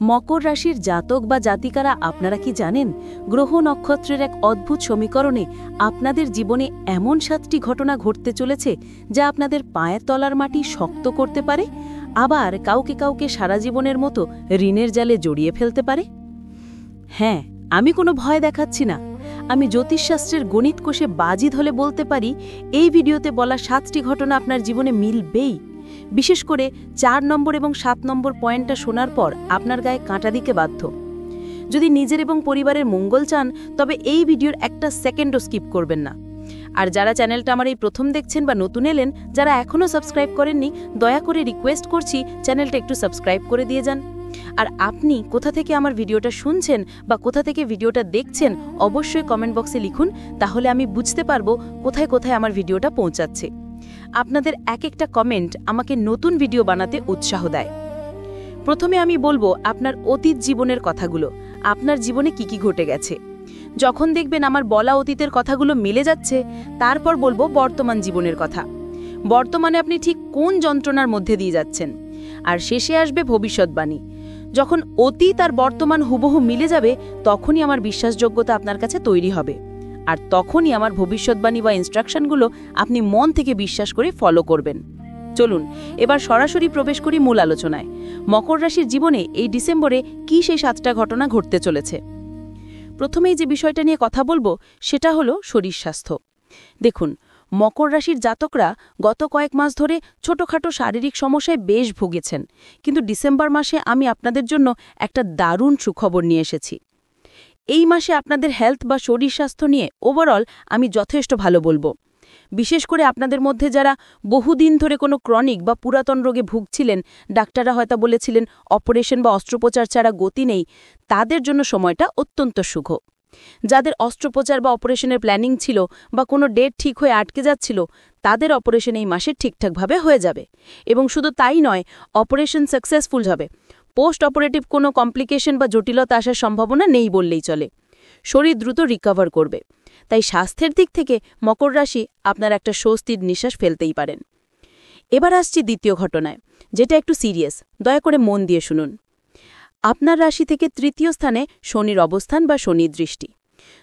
মকর রাশির জাতক বা জাতিকারা আপনারা কি জানেন গ্রহ নক্ষত্রের এক অদ্ভুত সমীকরণে আপনাদের জীবনে এমন 7টি ঘটনা ঘটতে চলেছে যা আপনাদের পায়ের তলার মাটি শক্ত করতে পারে, আবার কাউকে কাউকে সারা জীবনের মতো ঋণের জালে জড়িয়ে ফেলতে পারে। হ্যাঁ, আমি কোনো ভয় দেখাচ্ছি না। আমি জ্যোতিষশাস্ত্রের গণিত কোষে বাজি ধরে বলতে পারি এই ভিডিওতে বলা 7টি ঘটনা আপনার জীবনে মিলবেই। বিশেষ করে 4 নম্বর এবং 7 নম্বর পয়েন্টটা শোনার পর আপনার গায়ে কাঁটা দিতে বাধ্য। যদি নিজের এবং পরিবারের মঙ্গল চান তবে এই ভিডিওর একটা সেকেন্ডও স্কিপ করবেন না। আর যারা চ্যানেলটা আমার এই প্রথম দেখছেন বা নতুন এলেন, যারা এখনও সাবস্ক্রাইব করেননি, দয়া করে রিকোয়েস্ট করছি চ্যানেলটা একটু সাবস্ক্রাইব করে দিয়ে যান। আর আপনি কোথা থেকে আমার ভিডিওটা শুনছেন বা কোথা থেকে ভিডিওটা দেখছেন অবশ্যই কমেন্ট বক্সে লিখুন, তাহলে আমি বুঝতে পারবো কোথায় কোথায় আমার ভিডিওটা পৌঁছাচ্ছে। আপনাদের এক একটা কমেন্ট আমাকে নতুন ভিডিও বানাতে উৎসাহ দেয়। প্রথমে আমি বলবো আপনার অতীত জীবনের কথাগুলো, আপনার জীবনে কি কি ঘটে গেছে। যখন দেখবেন আমার বলা অতীতের কথাগুলো মিলে যাচ্ছে, তারপর বলবো বর্তমান জীবনের কথা। বর্তমানে আপনি ঠিক কোন যন্ত্রণার মধ্যে দিয়ে যাচ্ছেন। আর শেষে আসবে ভবিষ্যৎবাণী। যখন অতীত আর বর্তমান হুবহু মিলে যাবে, তখনই আমার বিশ্বাসযোগ্যতা আপনার কাছে তৈরি হবে। আর তখনই আমার ভবিষ্যৎবাণী বা ইনস্ট্রাকশনগুলো আপনি মন থেকে বিশ্বাস করে ফলো করবেন। চলুন এবার সরাসরি প্রবেশ করি মূল আলোচনায়। মকর রাশির জীবনে এই ডিসেম্বরে কি সেই 7টা ঘটনা ঘটতে চলেছে। প্রথমেই যে বিষয়টা নিয়ে কথা বলবো সেটা হলো শরীর স্বাস্থ্য। দেখুন, মকর রাশির জাতকরা গত কয়েক মাস ধরে ছোটখাটো শারীরিক সমস্যায় বেশ ভুগেছেন, কিন্তু ডিসেম্বর মাসে আমি আপনাদের জন্য একটা দারুণ সুখবর নিয়ে এসেছি। এই মাসে আপনাদের হেলথ বা শরীর স্বাস্থ্য নিয়ে ওভারঅল আমি যথেষ্ট ভালো বলবো। বিশেষ করে আপনাদের মধ্যে যারা বহুদিন ধরে কোনো ক্রনিক বা পুরাতন রোগে ভুগছিলেন, ডাক্তাররা হয়তো বলেছিলেন অপারেশন বা অস্ত্রোপচার ছাড়া গতি নেই, তাদের জন্য সময়টা অত্যন্ত শুভ। যাদের অস্ত্রোপচার বা অপারেশনের প্ল্যানিং ছিল বা কোনো ডেট ঠিক হয়ে আটকে যাচ্ছিল, তাদের অপারেশন এই মাসে ঠিকঠাকভাবে হয়ে যাবে। এবং শুধু তাই নয়, অপারেশন সাকসেসফুল হবে। পোস্ট অপারেটিভ কোনো কমপ্লিকেশন বা জটিলতা আসার সম্ভাবনা নেই বললেই চলে। শরীর দ্রুত রিকভার করবে। তাই স্বাস্থ্যের দিক থেকে মকর রাশি আপনার একটা স্বস্তির নিঃশ্বাস ফেলতেই পারেন। এবার আসছি দ্বিতীয় ঘটনায়, যেটা একটু সিরিয়াস। দয়া করে মন দিয়ে শুনুন। আপনার রাশি থেকে 3য় স্থানে শনির অবস্থান বা শনির দৃষ্টি।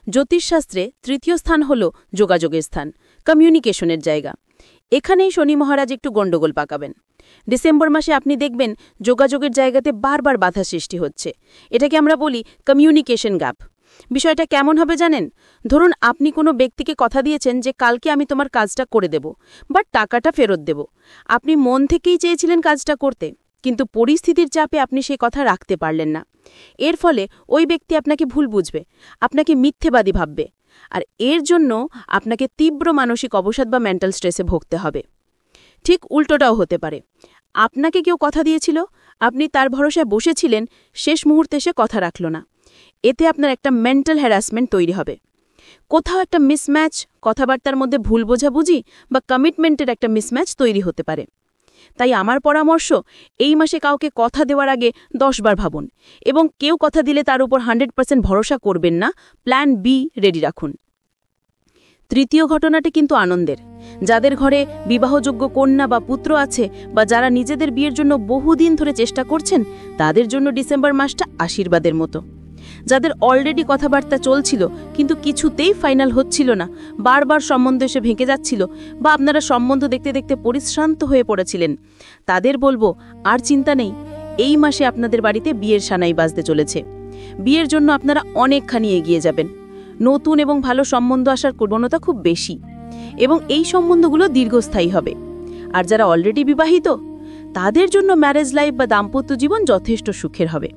জ্যোতিষশাস্ত্রে 3য় স্থান হল যোগাযোগের স্থান, কমিউনিকেশনের জায়গা। এখানেই শনি মহারাজ একটু গণ্ডগোল পাকাবেন। ডিসেম্বর মাসে আপনি দেখবেন যোগাযোগের জায়গাতে বারবার বাধা সৃষ্টি হচ্ছে। এটাকে আমরা বলি কমিউনিকেশন গ্যাপ। বিষয়টা কেমন হবে জানেন? ধরুন আপনি কোনো ব্যক্তিকে কথা দিয়েছেন যে কালকে আমি তোমার কাজটা করে দেব, বাট টাকাটা ফেরত দেব। আপনি মন থেকেই চেয়েছিলেন কাজটা করতে, কিন্তু পরিস্থিতির চাপে আপনি সেই কথা রাখতে পারলেন না। এর ফলে ওই ব্যক্তি আপনাকে ভুল বুঝবে, আপনাকে মিথ্যেবাদী ভাববে, আর এর জন্য আপনাকে তীব্র মানসিক অবসাদ বা মেন্টাল স্ট্রেসে ভুগতে হবে। ঠিক উল্টোটাও হতে পারে। আপনাকে কেউ কথা দিয়েছিল, আপনি তার ভরসায় বসেছিলেন, শেষ মুহূর্তে সে কথা রাখল না। এতে আপনার একটা মেন্টাল হ্যারাসমেন্ট তৈরি হবে। কোথাও একটা মিসম্যাচ, কথাবার্তার মধ্যে ভুল বোঝাবুঝি বা কমিটমেন্টের একটা মিসম্যাচ তৈরি হতে পারে। তাই আমার পরামর্শ, এই মাসে কাউকে কথা দেওয়ার আগে 10 বার ভাবুন, এবং কেউ কথা দিলে তার উপর 100% ভরসা করবেন না। প্ল্যান বি রেডি রাখুন। তৃতীয় ঘটনাটি কিন্তু আনন্দের। যাদের ঘরে বিবাহযোগ্য কন্যা বা পুত্র আছে, বা যারা নিজেদের বিয়ের জন্য বহুদিন ধরে চেষ্টা করছেন, তাদের জন্য ডিসেম্বর মাসটা আশীর্বাদের মতো। যাদের অলরেডি কথাবার্তা চলছিল কিন্তু কিছুতেই ফাইনাল হচ্ছিল না, বারবার সম্বন্ধ এসে ভেঙে যাচ্ছিল, বা আপনারা সম্বন্ধ দেখতে দেখতে পরিশ্রান্ত হয়ে পড়েছিলেন, তাদের বলবো আর চিন্তা নেই। এই মাসে আপনাদের বাড়িতে বিয়ের সানাই বাজতে চলেছে। বিয়ের জন্য আপনারা অনেকখানি এগিয়ে যাবেন। নতুন এবং ভালো সম্বন্ধ আসার প্রবণতা খুব বেশি, এবং এই সম্বন্ধগুলো দীর্ঘস্থায়ী হবে। আর যারা অলরেডি বিবাহিত, তাদের জন্য ম্যারেজ লাইফ বা দাম্পত্য জীবন যথেষ্ট সুখের হবে।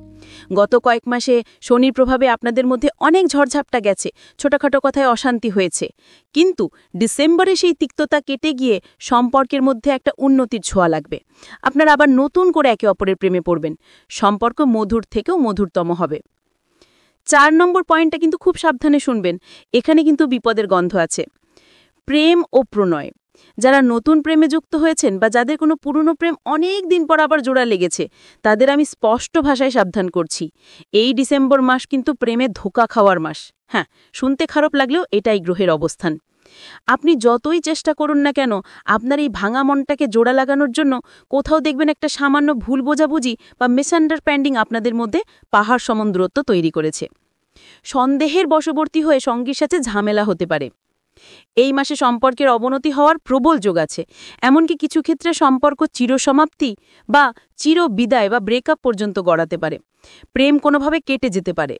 গত কয়েক মাসে শনির প্রভাবে আপনাদের মধ্যে অনেক ঝড়ঝাপটা গেছে, ছোটখাটো কথায় অশান্তি হয়েছে, কিন্তু ডিসেম্বরে সেই তিক্ততা কেটে গিয়ে সম্পর্কের মধ্যে একটা উন্নতির ছোঁয়া লাগবে। আপনারা আবার নতুন করে একে অপরের প্রেমে পড়বেন। সম্পর্ক মধুর থেকেও মধুরতম হবে। 4 নম্বর পয়েন্টটা কিন্তু খুব সাবধানে শুনবেন, এখানে কিন্তু বিপদের গন্ধ আছে। প্রেম ও প্রণয়। যারা নতুন প্রেমে যুক্ত হয়েছেন বা যাদের কোনো পুরনো প্রেম অনেক দিন পর আবার জোড়া লেগেছে, তাদের আমি স্পষ্ট ভাষায় সাবধান করছি, এই ডিসেম্বর মাস কিন্তু প্রেমে ধোঁকা খাওয়ার মাস। হ্যাঁ, শুনতে খারাপ লাগলেও এটাই গ্রহের অবস্থান। আপনি যতই চেষ্টা করুন না কেন আপনার এই ভাঙা মনটাকে জোড়া লাগানোর জন্য কোথাও দেখবেন একটা সামান্য ভুল বোঝাবুঝি বা মিসআন্ডারস্ট্যান্ডিং আপনাদের মধ্যে পাহাড় সমান দূরত্ব তৈরি করেছে। সন্দেহের বশবর্তী হয়ে সঙ্গীর সাথে ঝামেলা হতে পারে। এই মাসে সম্পর্কের অবনতি হওয়ার প্রবল যোগ আছে। এমনকি কিছু ক্ষেত্রে সম্পর্ক চিরসমাপ্তি বা চিরবিদায় বা ব্রেকআপ পর্যন্ত গড়াতে পারে। প্রেম কোনোভাবে কেটে যেতে পারে।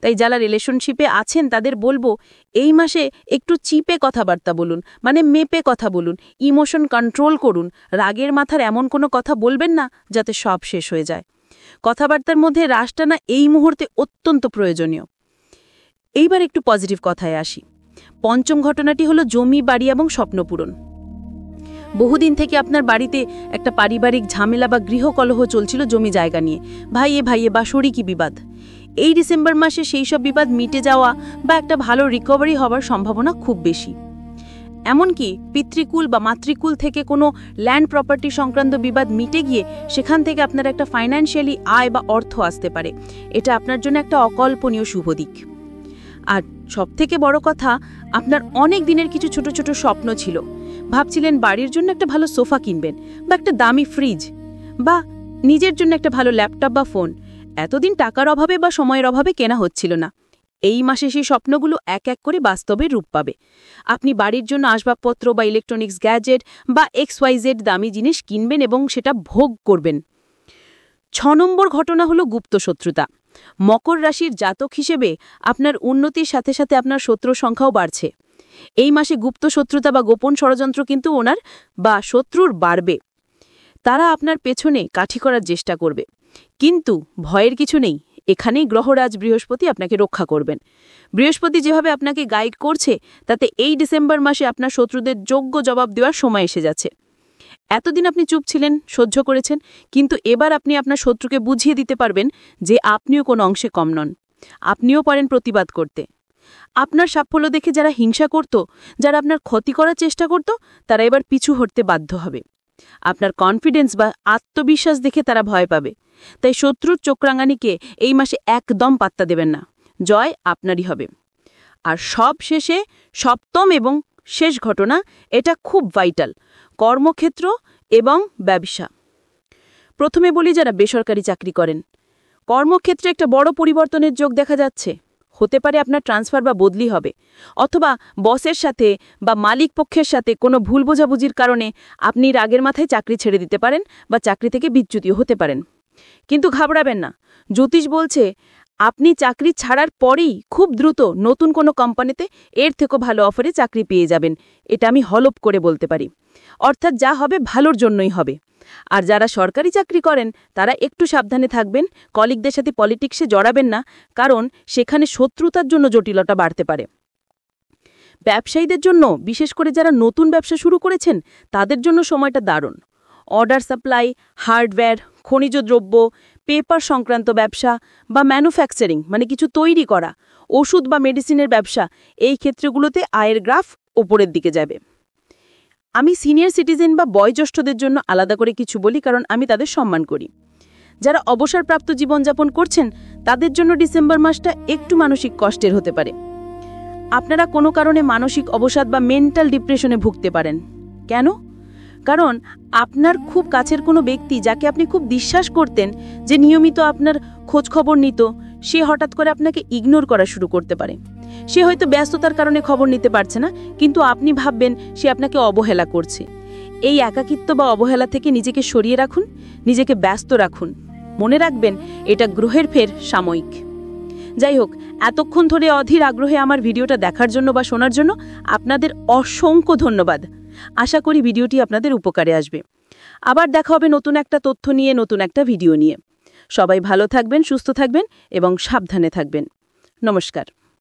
তাই যারা রিলেশনশিপে আছেন তাদের বলবো, এই মাসে একটু চিপে কথাবার্তা বলুন, মানে মেপে কথা বলুন, ইমোশন কন্ট্রোল করুন। রাগের মাথার এমন কোনো কথা বলবেন না যাতে সব শেষ হয়ে যায়। কথাবার্তার মধ্যে রাশ টানা এই মুহূর্তে অত্যন্ত প্রয়োজনীয়। এইবার একটু পজিটিভ কথায় আসি। পঞ্চম ঘটনাটি হলো জমি, বাড়ি এবং স্বপ্নপূরণ। বহুদিন থেকে আপনার বাড়িতে একটা পারিবারিক ঝামেলা বা গৃহকলহ চলছিল জমি জায়গা নিয়ে, ভাইয়ে ভাইয়ে বা শরিকি বিবাদ। এই ডিসেম্বর মাসে সেই সব বিবাদ মিটে যাওয়া বা একটা ভালো রিকভারি হওয়ার সম্ভাবনা খুব বেশি। এমনকি পিতৃকুল বা মাতৃকুল থেকে কোনো ল্যান্ড প্রপার্টি সংক্রান্ত বিবাদ মিটে গিয়ে সেখান থেকে আপনার একটা ফাইন্যান্সিয়ালি আয় বা অর্থ আসতে পারে। এটা আপনার জন্য একটা অকল্পনীয় শুভ দিক। আর সবথেকে বড় কথা, আপনার অনেক দিনের কিছু ছোট ছোট স্বপ্ন ছিল। ভাবছিলেন বাড়ির জন্য একটা ভালো সোফা কিনবেন বা একটা দামি ফ্রিজ বা নিজের জন্য একটা ভালো ল্যাপটপ বা ফোন। এতদিন টাকার অভাবে বা সময়ের অভাবে কেনা হচ্ছিল না। এই মাসে সেই স্বপ্নগুলো এক এক করে বাস্তবে রূপ পাবে। আপনি বাড়ির জন্য আসবাবপত্র বা ইলেকট্রনিক্স গ্যাজেট বা XYZ দামি জিনিস কিনবেন এবং সেটা ভোগ করবেন। 6 নম্বর ঘটনা হলো গুপ্ত শত্রুতা। মকর রাশির জাতক হিসেবে আপনার উন্নতির সাথে সাথে আপনার শত্রু সংখ্যাও বাড়ছে। এই মাসে গুপ্ত শত্রুতা বা গোপন ষড়যন্ত্র কিন্তু ওনার বা শত্রুর বাড়বে। তারা আপনার পেছনে কাঠি করার চেষ্টা করবে, কিন্তু ভয়ের কিছু নেই। এখানেই গ্রহরাজ বৃহস্পতি আপনাকে রক্ষা করবেন। বৃহস্পতি যেভাবে আপনাকে গাইড করছে তাতে এই ডিসেম্বর মাসে আপনার শত্রুদের যোগ্য জবাব দেওয়ার সময় এসে যাচ্ছে। এতদিন আপনি চুপ ছিলেন, সহ্য করেছেন, কিন্তু এবার আপনি আপনার শত্রুকে বুঝিয়ে দিতে পারবেন যে আপনিও কোনো অংশে কম নন। আপনিও পারেন প্রতিবাদ করতে। আপনার সাফল্য দেখে যারা হিংসা করত, যারা আপনার ক্ষতি করার চেষ্টা করত, তারা এবার পিছু হটতে বাধ্য হবে। আপনার কনফিডেন্স বা আত্মবিশ্বাস দেখে তারা ভয় পাবে। তাই শত্রুর চোখরাঙানিকে এই মাসে একদম পাত্তা দেবেন না। জয় আপনারই হবে। আর সব শেষে 7ম এবং শেষ ঘটনা, এটা খুব ভাইটাল, কর্মক্ষেত্র এবং ব্যবসা। প্রথমে বলি যারা বেসরকারি চাকরি করেন, কর্মক্ষেত্রে একটা বড় পরিবর্তনের যোগ দেখা যাচ্ছে। হতে পারে আপনার ট্রান্সফার বা বদলি হবে, অথবা বসের সাথে বা মালিক পক্ষের সাথে কোনো ভুল বোঝাবুঝির কারণে আপনি রাগের মাথায় চাকরি ছেড়ে দিতে পারেন বা চাকরি থেকে বিচ্যুতিও হতে পারেন। কিন্তু ঘাবড়াবেন না, জ্যোতিষ বলছে আপনি চাকরি ছাড়ার পরেই খুব দ্রুত নতুন কোনো কোম্পানিতে এর থেকেও ভালো অফারে চাকরি পেয়ে যাবেন। এটা আমি হলপ করে বলতে পারি। অর্থাৎ যা হবে ভালোর জন্যই হবে। আর যারা সরকারি চাকরি করেন তারা একটু সাবধানে থাকবেন, কলিগদের সাথে পলিটিক্সে জড়াবেন না, কারণ সেখানে শত্রুতার জন্য জটিলতা বাড়তে পারে। ব্যবসায়ীদের জন্য, বিশেষ করে যারা নতুন ব্যবসা শুরু করেছেন, তাদের জন্য সময়টা দারুণ। অর্ডার সাপ্লাই, হার্ডওয়্যার, খনিজ দ্রব্য, পেপার সংক্রান্ত ব্যবসা বা ম্যানুফ্যাকচারিং মানে কিছু তৈরি করা, ওষুধ বা মেডিসিনের ব্যবসা, এই ক্ষেত্রগুলোতে আয়ের গ্রাফ ওপরের দিকে যাবে। আমি সিনিয়র সিটিজেন বা বয়োজ্যেষ্ঠদের জন্য আলাদা করে কিছু বলি, কারণ আমি তাদের সম্মান করি। যারা অবসরপ্রাপ্ত জীবনযাপন করছেন তাদের জন্য ডিসেম্বর মাসটা একটু মানসিক কষ্টের হতে পারে। আপনারা কোনো কারণে মানসিক অবসাদ বা মেন্টাল ডিপ্রেশনে ভুগতে পারেন। কেন? কারণ আপনার খুব কাছের কোনো ব্যক্তি, যাকে আপনি খুব বিশ্বাস করতেন, যে নিয়মিত আপনার খোঁজখবর নিত, সে হঠাৎ করে আপনাকে ইগনোর করা শুরু করতে পারে। সে হয়তো ব্যস্ততার কারণে খবর নিতে পারছে না, কিন্তু আপনি ভাববেন সে আপনাকে অবহেলা করছে। এই একাকিত্ব বা অবহেলা থেকে নিজেকে সরিয়ে রাখুন, নিজেকে ব্যস্ত রাখুন। মনে রাখবেন এটা গ্রহের ফের সাময়িক। যাই হোক, এতক্ষণ ধরে অধীর আগ্রহে আমার ভিডিওটা দেখার জন্য বা শোনার জন্য আপনাদের অসংখ্য ধন্যবাদ। আশা করি ভিডিওটি আপনাদের উপকারে আসবে। আবার দেখা হবে নতুন একটা তথ্য নিয়ে, নতুন একটা ভিডিও নিয়ে। সবাই ভালো থাকবেন, সুস্থ থাকবেন এবং সাবধানে থাকবেন। নমস্কার।